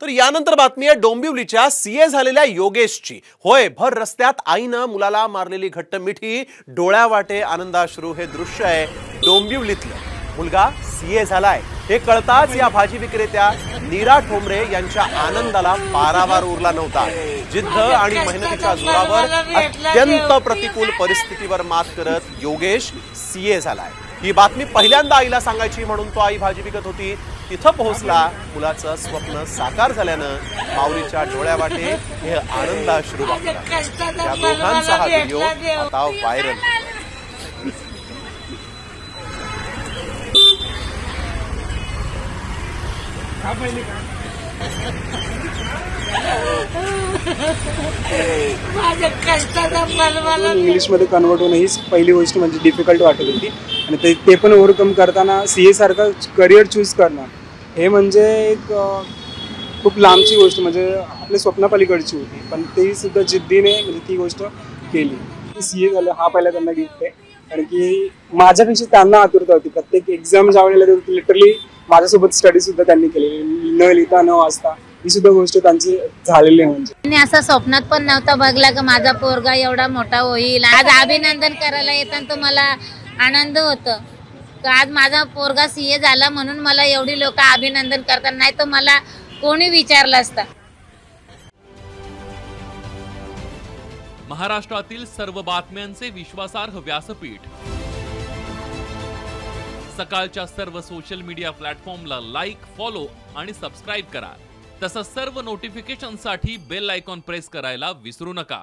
तर यानंतर बातमी आहे डोंबिवलीच्या सीए झालेल्या योगेशची। होय, भर रस्त्यात आईनं मुलाला मारलेली घट्ट मिठी, डोळ्यावाटे आनंदाश्रू हे दृश्य आहे डोंबिवलीतलं। मुलगा सीए झालाय हे कळताच या भाजी विक्रेत्या नीरा ठोंबरे यांच्या आनंदाला पारावार उरला नव्हता। जिद्द आणि मेहनतीच्या जोरावर अत्यंत प्रतिकूल परिस्थितीवर मात करत योगेश सीए झालाय। ही बातमी पहिल्यांदा आईला सांगायची म्हणून तो आई भाजी विकत होती, तिथं पोहोचला। मुलाचं स्वप्न साकार झाल्यानं माऊलीच्या डोळ्यावाटे हे आनंदाश्रू वाहतात। या दोघांचा हा व्हिडिओ आता व्हायरल। इंग्लिश मध्ये कन्वर्ट होणं ही पहिली गोष्ट म्हणजे डिफिकल्ट वाटत होती आणि ते पण ओव्हरकम करताना सीए सारखं करिअर चूज करणं हे म्हणजे एक खूप लांबची गोष्ट, म्हणजे आपल्या स्वप्नापलीकडची होती, पण ते सुद्धा जिद्दीने म्हणजे ती गोष्ट केली। सीए झालं हा पहिला त्यांना गिफ्ट आहे, कारण की माझ्यापेक्षा त्यांना आतुरता होती। प्रत्येक एक्झाम ज्या वेळेला लिटरली माझ्यासोबत स्टडी सुद्धा त्यांनी केली, न लिहिता न वाचता ही सुद्धा गोष्ट त्यांची झालेली आहे। म्हणजे असं स्वप्नात पण नव्हतं बघला की माझा पोरगा एवढा मोठा होईल। आज अभिनंदन करायला येताना तर मला आनंद होतो की आज माझा पोरगा सीए झाला म्हणून मला एवढी लोक अभिनंदन करतात, नाही तर मला कोणी विचारलं असतं। महाराष्ट्रातील सर्व बातम्यांचे विश्वासार्ह व्यासपीठ, सकाळच्या सर्व सोशल मीडिया प्लॅटफॉर्मला लाईक, फॉलो आणि सबस्क्राईब करा। तसंच सर्व नोटिफिकेशनसाठी बेल आयकॉन प्रेस करायला विसरू नका।